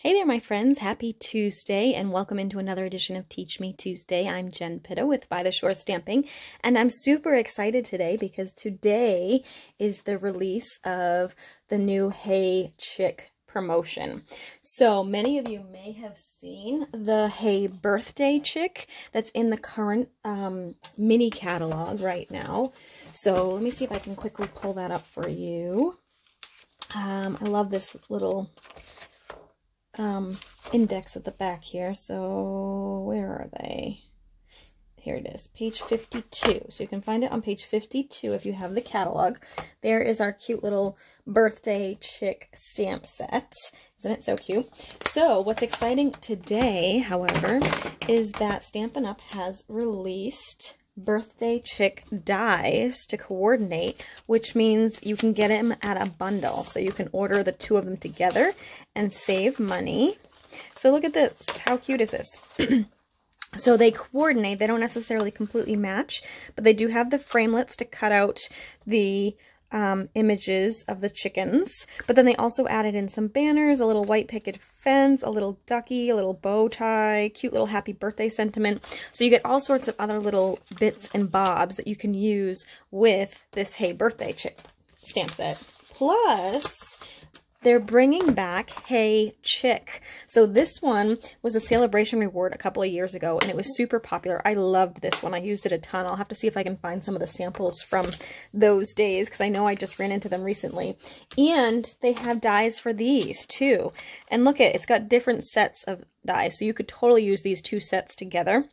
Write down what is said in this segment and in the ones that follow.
Hey there, my friends. Happy Tuesday, and welcome into another edition of Teach Me Tuesday. I'm Jen Pitta with By the Shore Stamping, and I'm super excited today because today is the release of the new Hey Chick promotion. So many of you may have seen the Hey Birthday Chick that's in the current mini catalog right now. So let me see if I can quickly pull that up for you. I love this little index at the back here. So where are they? Here it is, page 52. So you can find it on page 52 if you have the catalog. There is our cute little birthday chick stamp set. Isn't it so cute? So what's exciting today, however, is that Stamlin Up has released birthday chick dies to coordinate, which means you can get them at a bundle. So you can order the two of them together and save money. So look at this. How cute is this? So they coordinate. They don't necessarily completely match, but they do have the framelits to cut out the images of the chickens. But then they also added in some banners, a little white picket fence, a little ducky, a little bow tie, cute little happy birthday sentiment. So you get all sorts of other little bits and bobs that you can use with this Hey Birthday Chick stamp set. Plus, they're bringing back Hey Chick. So this one was a celebration reward a couple of years ago, and it was super popular. I loved this one. I used it a ton. I'll have to see if I can find some of the samples from those days, because I know I just ran into them recently. And they have dies for these too. And look at, it's got different sets of dies, so you could totally use these two sets together.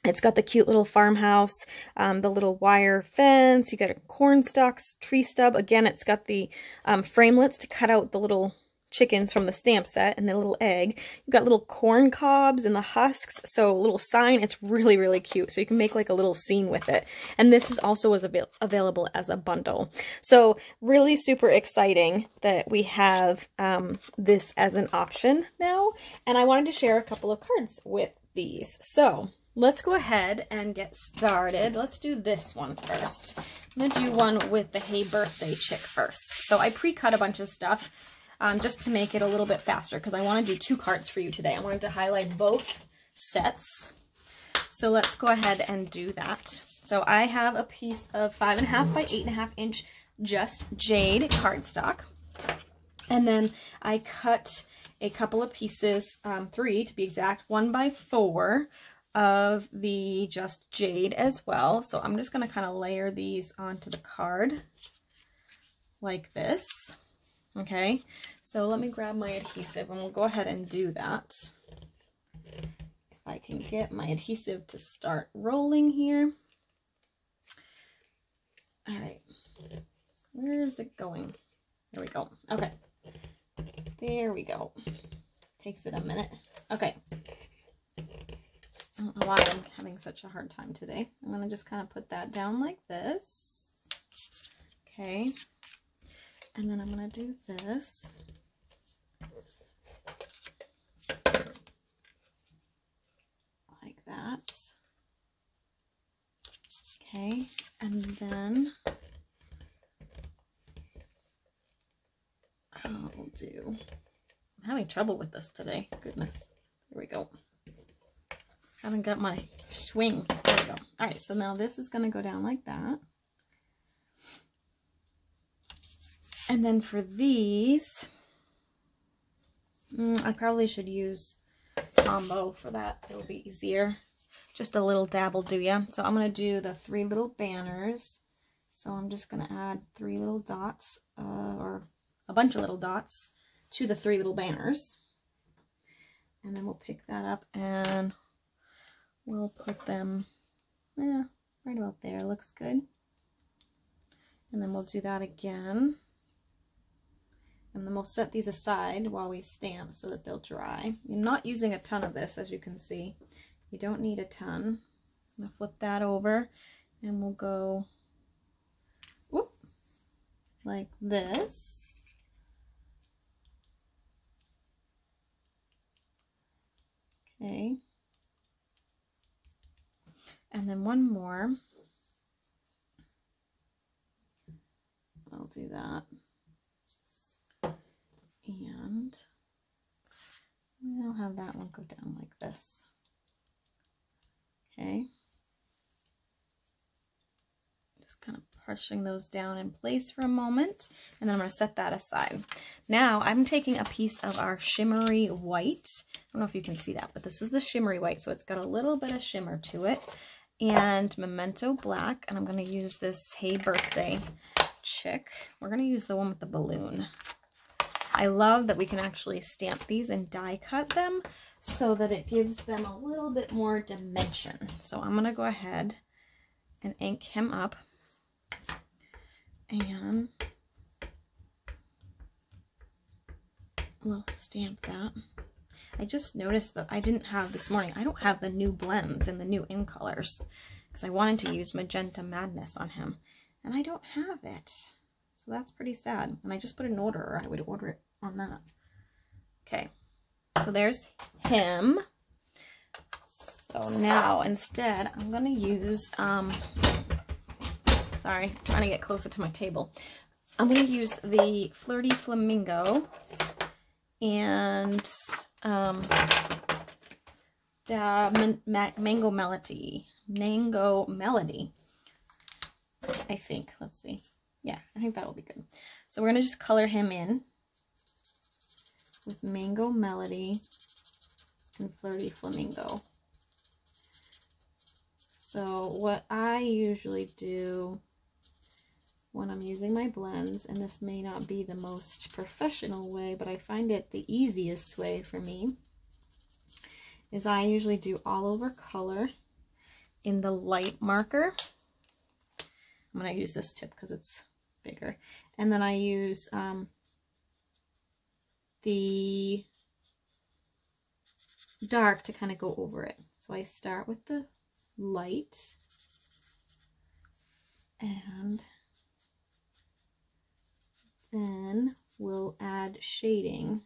It's got the cute little farmhouse, the little wire fence, you got a corn stalks, tree stub. Again, it's got the framelits to cut out the little chickens from the stamp set and the little egg. You've got little corn cobs and the husks, so a little sign. It's really, really cute. So you can make like a little scene with it. And this is also available as a bundle. So really super exciting that we have this as an option now. And I wanted to share a couple of cards with these. So let's go ahead and get started. Let's do this one first. I'm going to do one with the Hey Birthday Chick first. So I pre-cut a bunch of stuff just to make it a little bit faster because I want to do two cards for you today. I wanted to highlight both sets. So let's go ahead and do that. So I have a piece of 5.5 by 8.5 inch Just Jade cardstock. And then I cut a couple of pieces, 3 to be exact, 1 by 4 of the Just Jade as well. So I'm just going to kind of layer these onto the card like this. Okay, so let me grab my adhesive and we'll go ahead and do that. If I can get my adhesive to start rolling here. All right, where is it going? There we go. Okay, there we go. Takes it a minute. Okay. I don't know why I'm having such a hard time today. I'm going to just kind of put that down like this. Okay. And then I'm going to do this. Like that. Okay. And then I'll do... I'm having trouble with this today. Goodness. There we go. Haven't got my swing. There we go. All right, so now this is going to go down like that. And then for these, I probably should use Tombow for that. It'll be easier. Just a little dab will do ya. So I'm going to do the 3 little banners. So I'm just going to add 3 little dots, or a bunch of little dots to the 3 little banners. And then we'll pick that up and we'll put them right about there. Looks good. And then we'll do that again. And then we'll set these aside while we stamp so that they'll dry. I'm not using a ton of this, as you can see. You don't need a ton. I'm going to flip that over and we'll go whoop, like this. Okay. And then one more. I'll do that. And I'll have that one go down like this. Okay. Just kind of pushing those down in place for a moment, and then I'm going to set that aside. Now I'm taking a piece of our shimmery white. I don't know if you can see that, but this is the shimmery white, so it's got a little bit of shimmer to it, and Memento Black, and I'm going to use this Hey Birthday chick. We're going to use the one with the balloon. I love that we can actually stamp these and die cut them so that it gives them a little bit more dimension. So I'm going to go ahead and ink him up. And we'll stamp that. I just noticed that I didn't have this morning. I don't have the new blends and the new in colors because I wanted to use Magenta Madness on him and I don't have it. So that's pretty sad. And I just put an order, or I would order it on that. Okay, so there's him. So now instead I'm going to use, sorry, trying to get closer to my table. I'm going to use the Flirty Flamingo and Mango Melody. Mango Melody, I think. Let's see. Yeah, I think that will be good. So we're going to just color him in with Mango Melody and Flirty Flamingo. So what I usually do when I'm using my blends, and this may not be the most professional way, but I find it the easiest way for me, is I usually do all over color in the light marker. I'm going to use this tip because it's bigger. And then I use the dark to kind of go over it. So I start with the light and then we'll add shading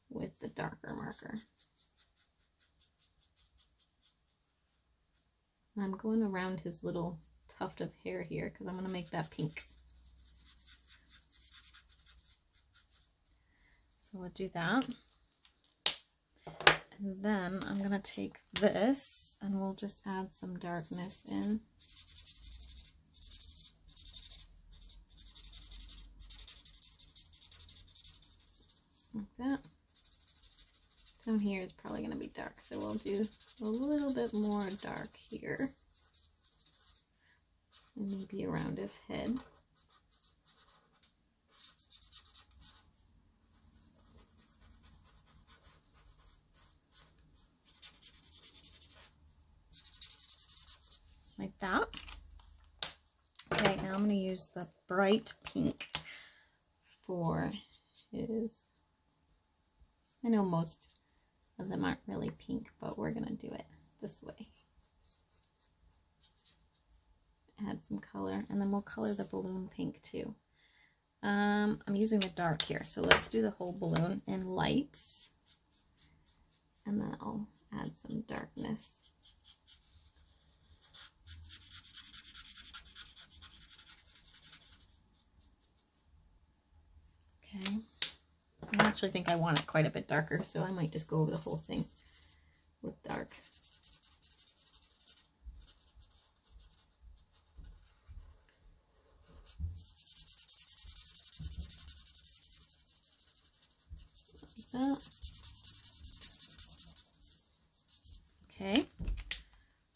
with the darker marker. I'm going around his little tuft of hair here because I'm going to make that pink. So we'll do that. And then I'm going to take this and we'll just add some darkness in. Like that. Down here is probably going to be dark, so we'll do a little bit more dark here. And maybe around his head. Like that. Okay, now I'm going to use the bright pink for his, I know most of them aren't really pink, but we're going to do it this way. Add some color, and then we'll color the balloon pink too. I'm using the dark here, so let's do the whole balloon in light, and then I'll add some darkness. Okay, I actually think I want it quite a bit darker, so I might just go over the whole thing with dark. That. Okay,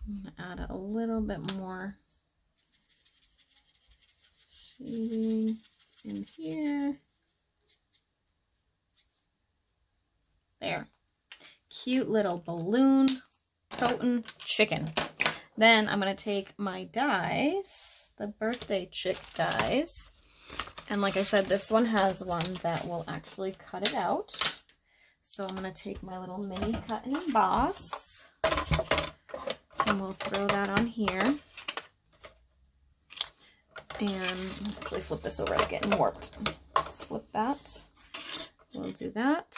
I'm going to add a little bit more shading in here. There. Cute little balloon totem chicken. Then I'm going to take my dies, the birthday chick dies. And like I said, this one has one that will actually cut it out. So I'm going to take my little mini cut and emboss. And we'll throw that on here. And actually flip this over, it's getting warped. Let's flip that. We'll do that.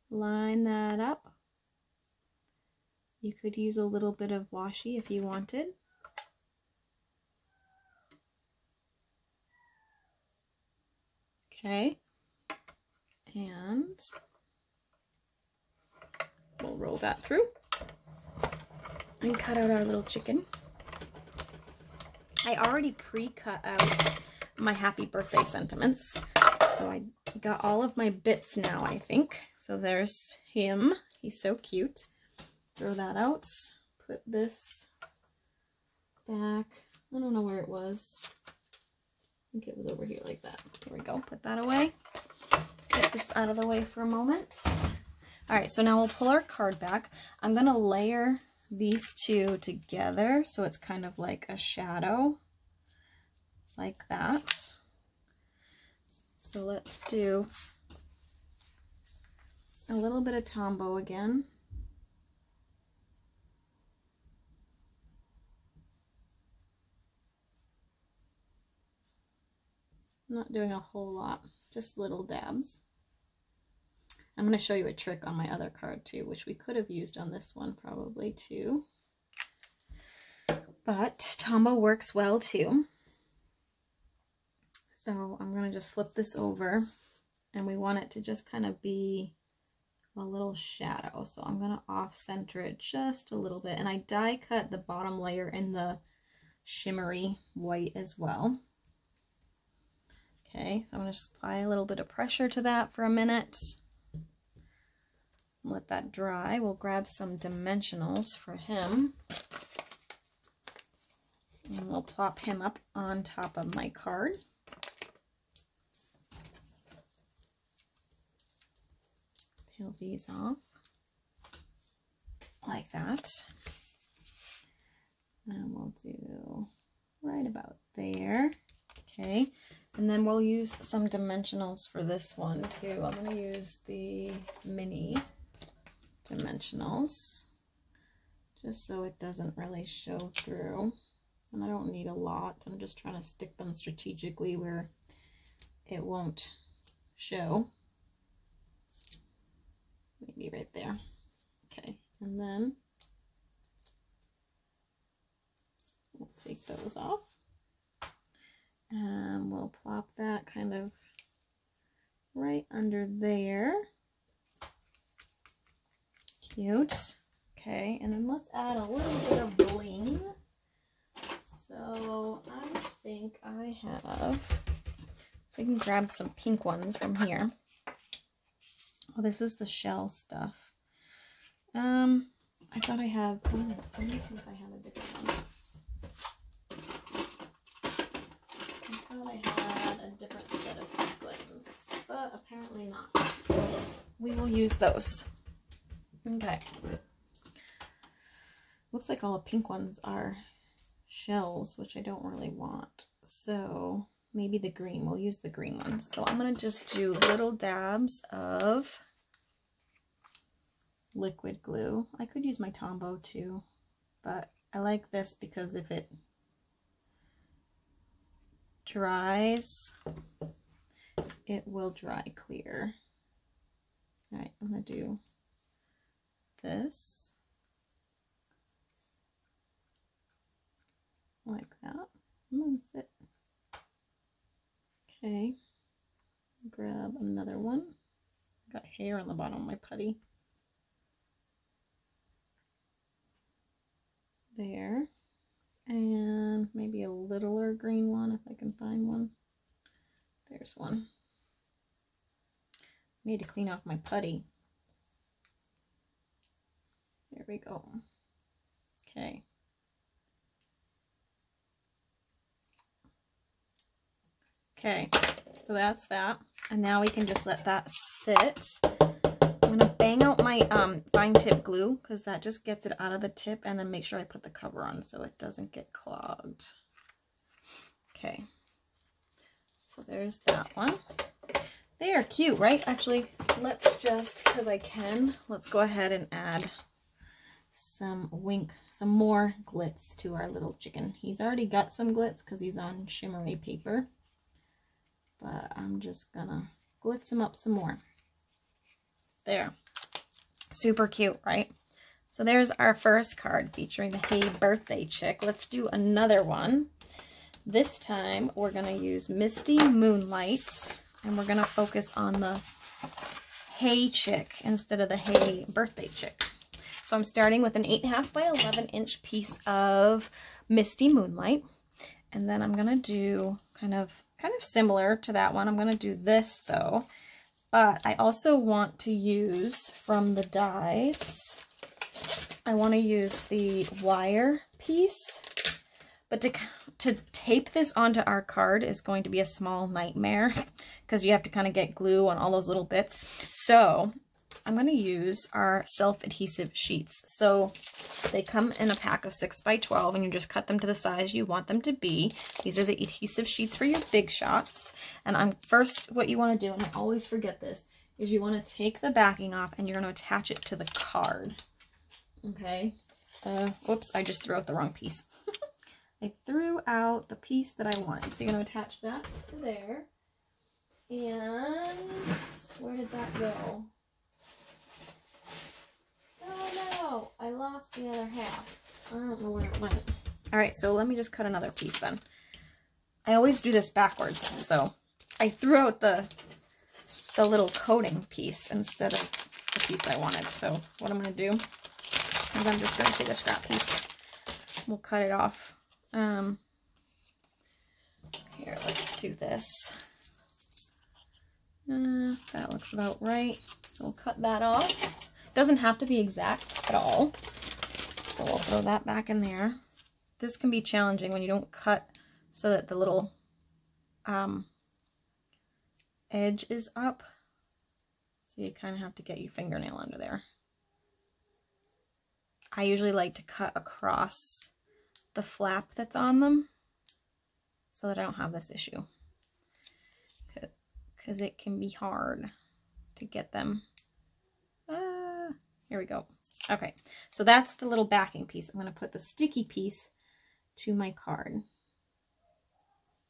Line that up. You could use a little bit of washi if you wanted. Okay, and we'll roll that through and cut out our little chicken. I already pre-cut out my happy birthday sentiments. So I got all of my bits now, I think. So there's him. He's so cute. Throw that out. Put this back. I don't know where it was. I think it was over here like that. There we go. Put that away. Get this out of the way for a moment. All right, so now we'll pull our card back. I'm going to layer these two together so it's kind of like a shadow, like that. So let's do a little bit of Tombow again. I'm not doing a whole lot, just little dabs. I'm going to show you a trick on my other card too, which we could have used on this one probably too. But Tombow works well too. So I'm going to just flip this over, and we want it to just kind of be a little shadow. So I'm going to off-center it just a little bit. And I die cut the bottom layer in the shimmery white as well. Okay, so I'm going to just apply a little bit of pressure to that for a minute. Let that dry. We'll grab some dimensionals for him. And we'll plop him up on top of my card. Peel these off like that. And we'll do right about there. Okay, and then we'll use some dimensionals for this one too. I'm going to use the mini dimensionals just so it doesn't really show through. And I don't need a lot. I'm just trying to stick them strategically where it won't show. Maybe right there. Okay, and then we'll take those off. And we'll plop that kind of right under there. Cute. Okay, and then let's add a little bit of bling. So I think I have, I can grab some pink ones from here. Oh, this is the shell stuff. I thought I have, let me see if I have a different one. I thought I had a different set of sequins, but apparently not. So we will use those. Okay. Looks like all the pink ones are shells, which I don't really want. So maybe the green, we'll use the green ones. So I'm going to just do little dabs of liquid glue. I could use my Tombow too, but I like this because if it dries, it will dry clear. All right, I'm going to do this like that. That's it. Okay, grab another one. Got hair on the bottom of my putty. There. And maybe a littler green one if I can find one. There's one. Need to clean off my putty. There we go. Okay. Okay, so that's that. And now we can just let that sit. I'm going to bang out my fine tip glue because that just gets it out of the tip, and then make sure I put the cover on so it doesn't get clogged. Okay, so there's that one. They are cute, right? Actually, let's just, because I can, let's go ahead and add some more glitz to our little chicken. He's already got some glitz because he's on shimmery paper, but I'm just gonna glitz him up some more. There. Super cute, right? So there's our first card featuring the Hey Birthday Chick. Let's do another one. This time we're going to use Misty Moonlight, and we're going to focus on the Hey Chick instead of the Hey Birthday Chick. So I'm starting with an 8.5 by 11 inch piece of Misty Moonlight. And then I'm gonna do kind of similar to that one. I'm gonna do this though, but I also want to use from the dies, I want to use the wire piece, but to tape this onto our card is going to be a small nightmare because you have to kind of get glue on all those little bits. So I'm going to use our Self-Adhesive Sheets. So they come in a pack of 6 by 12 and you just cut them to the size you want them to be. These are the adhesive sheets for your big shots. And first what you want to do, and I always forget this, is you want to take the backing off and you're going to attach it to the card. Okay. Whoops, I just threw out the wrong piece. I threw out the piece that I wanted. So you're going to attach that to there. And where did that go? Oh no, I lost the other half. I don't know where it went. All right, so let me just cut another piece then. I always do this backwards. So I threw out the little coating piece instead of the piece I wanted. So what I'm going to do is I'm just going to take a scrap piece. We'll cut it off. Here, let's do this. That looks about right. So we'll cut that off. Doesn't have to be exact at all. So we'll throw that back in there. This can be challenging when you don't cut so that the little edge is up. So you kind of have to get your fingernail under there. I usually like to cut across the flap that's on them so that I don't have this issue, because it can be hard to get them. Here we go. Okay, so that's the little backing piece. I'm going to put the sticky piece to my card.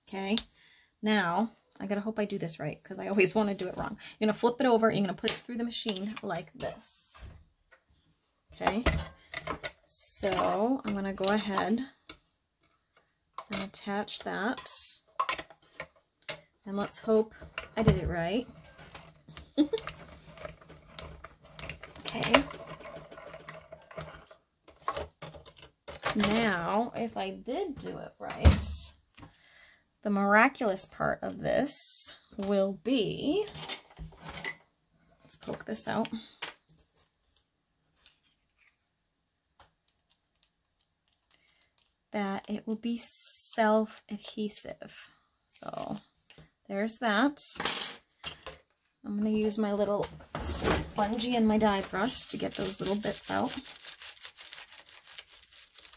Okay, now I gotta hope I do this right because I always want to do it wrong. You're going to flip it over, you're going to put it through the machine like this. Okay, so I'm going to go ahead and attach that. And let's hope I did it right. Okay. Now, if I did do it right, the miraculous part of this will be, let's poke this out. That it will be self-adhesive. So there's that. I'm going to use my little spongy and my die brush to get those little bits out.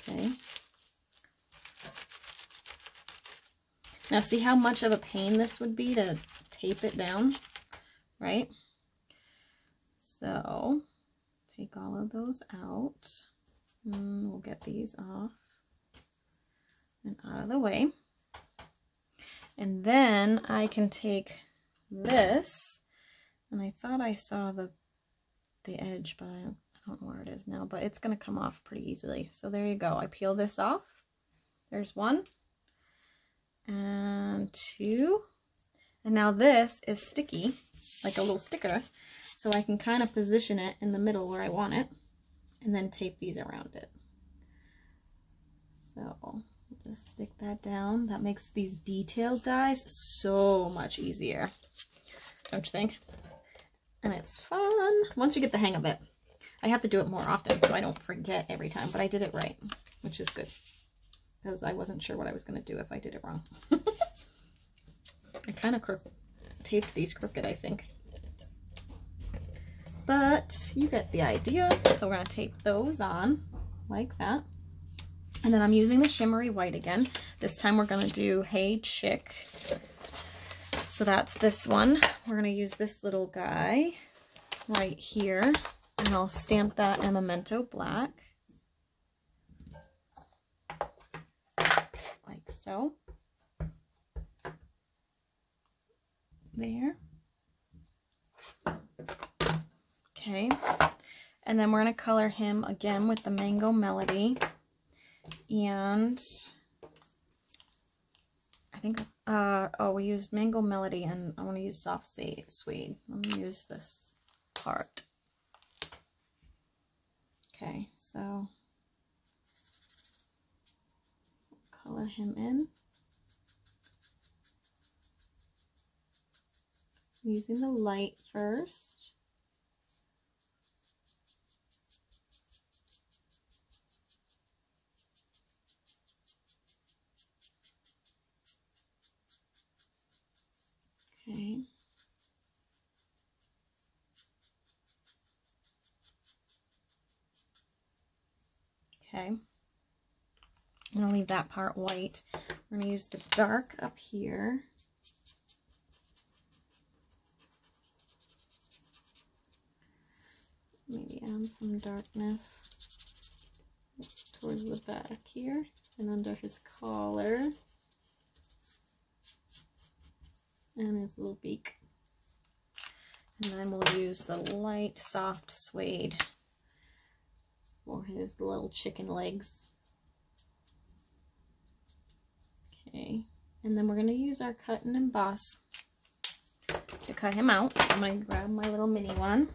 Okay. Now see how much of a pain this would be to tape it down, right? So take all of those out. And we'll get these off and out of the way. And then I can take this, and I thought I saw the edge, but I don't know where it is now, but it's going to come off pretty easily. So there you go. I peel this off. There's one and two. And now this is sticky, like a little sticker, so I can kind of position it in the middle where I want it and then tape these around it. So just stick that down. That makes these detailed dies so much easier, don't you think? And it's fun once you get the hang of it. I have to do it more often so I don't forget every time, but I did it right, which is good, because I wasn't sure what I was going to do if I did it wrong. I kind of taped these crooked, I think, but you get the idea. So we're going to tape those on like that. And then I'm using the shimmery white again. This time we're going to do Hey Chick. So that's this one. We're going to use this little guy right here. And I'll stamp that in Memento Black. Like so. There. Okay. And then we're going to color him again with the Mango Melody. And I think, oh, we used Mango Melody, and I want to use Soft Suede. Let me use this part. Okay, so color him in using the light first. Okay. Okay. I'm gonna leave that part white. We're gonna use the dark up here. Maybe add some darkness towards the back here and under his collar and his little beak. And then we'll use the light, soft suede for his little chicken legs. Okay, and then we're going to use our cut and emboss to cut him out. So I'm going to grab my little mini one.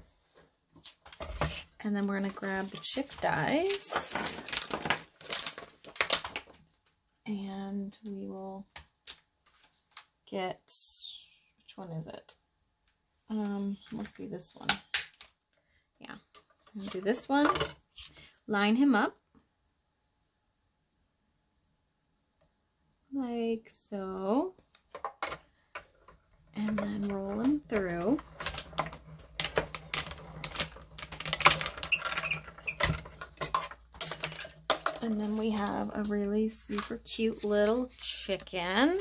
And then we're going to grab the chick dies. And we will get, which one is it? Must be this one. Yeah, I'm going to do this one. Line him up. Like so. And then roll him through. And then we have a really super cute little chicken.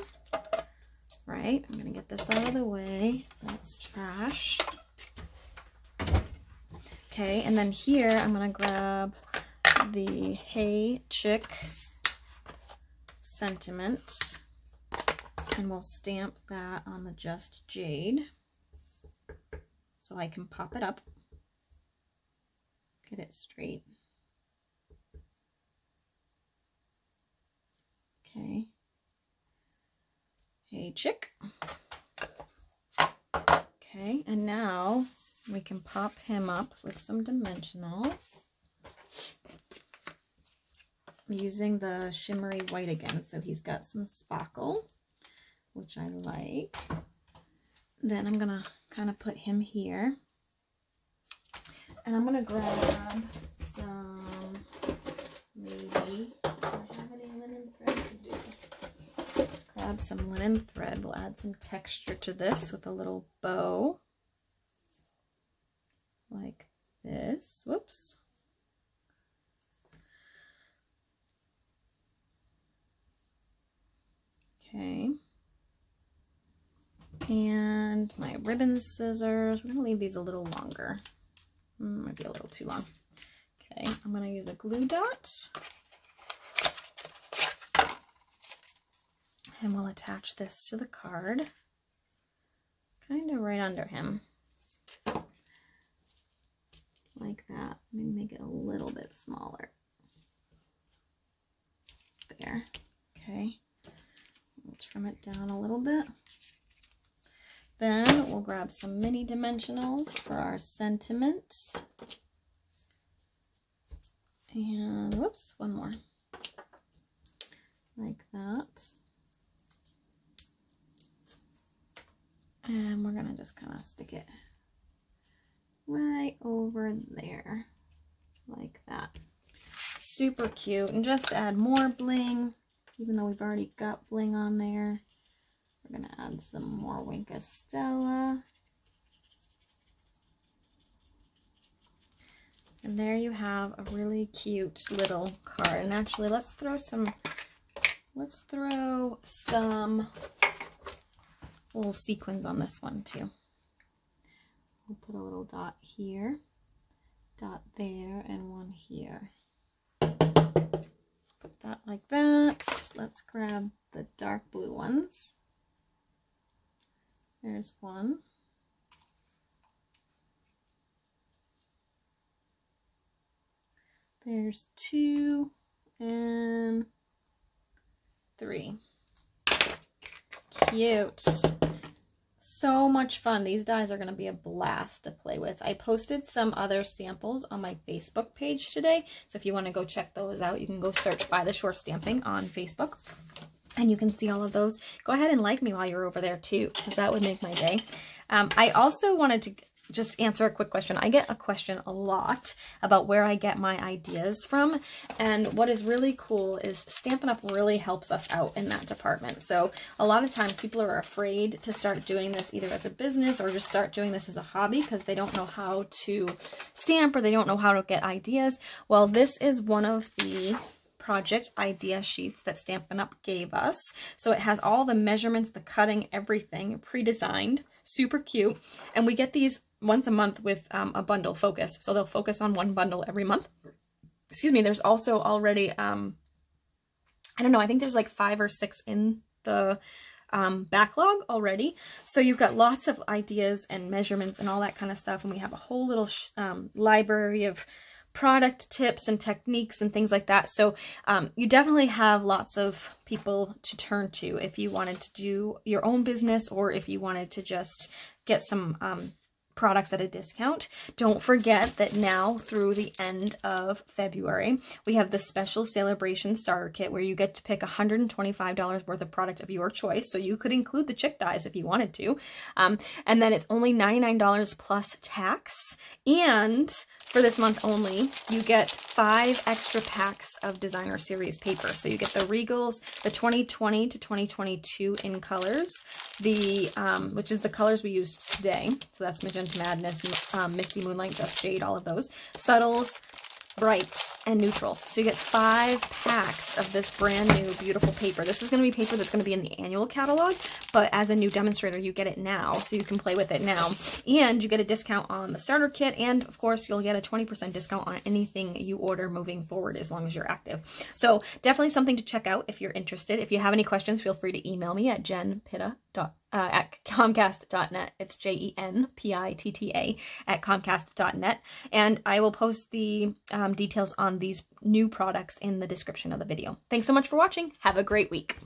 Right, I'm gonna get this out of the way. That's trash. Okay, and then here I'm gonna grab the Hey Chick sentiment and we'll stamp that on the Just Jade so I can pop it up, get it straight. Okay. Hey Chick. Okay, and now we can pop him up with some dimensionals using the shimmery white again, so he's got some sparkle, which I like. Then I'm gonna kind of put him here, and I'm gonna grab some, maybe, do I have any linen thread to do? Let's grab some linen thread. We'll add some texture to this with a little bow like this. Whoops. Okay. And my ribbon scissors. We're going to leave these a little longer. Might be a little too long. Okay, I'm going to use a glue dot. And we'll attach this to the card, kind of right under him, like that. Maybe make it a little bit smaller. There. Okay. We'll trim it down a little bit. Then we'll grab some mini dimensionals for our sentiment. And whoops, one more. Like that. And we're going to just kind of stick it right over there, like that. Super cute. And just to add more bling, even though we've already got bling on there, we're going to add some more Winka Stella. And there you have a really cute little card. And actually, let's throw some little sequins on this one too. We'll put a little dot here, dot there, and one here. Put that like that. Let's grab the dark blue ones. There's one. There's 2 and 3. Cute. so much fun. These dies are going to be a blast to play with. I posted some other samples on my Facebook page today, so if you want to go check those out, you can go search By the Shore Stamping on Facebook, and you can see all of those. Go ahead and like me while you're over there too, because that would make my day. I also wanted to just answer a quick question. I get a question a lot about where I get my ideas from, and what is really cool is Stampin' Up! Really helps us out in that department. So a lot of times people are afraid to start doing this either as a business or just start doing this as a hobby because they don't know how to stamp or they don't know how to get ideas. Well, this is one of the project idea sheets that Stampin' Up! Gave us. So it has all the measurements, the cutting, everything pre-designed, super cute. And we get these once a month with a bundle focus. So they'll focus on one bundle every month. Excuse me. There's also already, I don't know, I think there's like 5 or 6 in the backlog already. So you've got lots of ideas and measurements and all that kind of stuff. And we have a whole little library of product tips and techniques and things like that. So you definitely have lots of people to turn to if you wanted to do your own business or if you wanted to just get some products at a discount. Don't forget that now through the end of February, we have the special celebration starter kit where you get to pick $125 worth of product of your choice. So you could include the chick dies if you wanted to. And then it's only $99 plus tax. And for this month only, you get 5 extra packs of designer series paper. So you get the Regals, the 2020 to 2022 in colors, the which is the colors we used today. So that's Magenta Madness, Misty Moonlight, Just Jade, all of those. Subtles, Brights, and Neutrals. So you get 5 packs of this brand new beautiful paper. This is going to be paper that's going to be in the annual catalog, but as a new demonstrator, you get it now, so you can play with it now. And you get a discount on the starter kit, and of course, you'll get a 20% discount on anything you order moving forward as long as you're active. So definitely something to check out if you're interested. If you have any questions, feel free to email me at at Comcast.net. It's JENPITTA at Comcast.net. And I will post the details on these new products in the description of the video. Thanks so much for watching. Have a great week.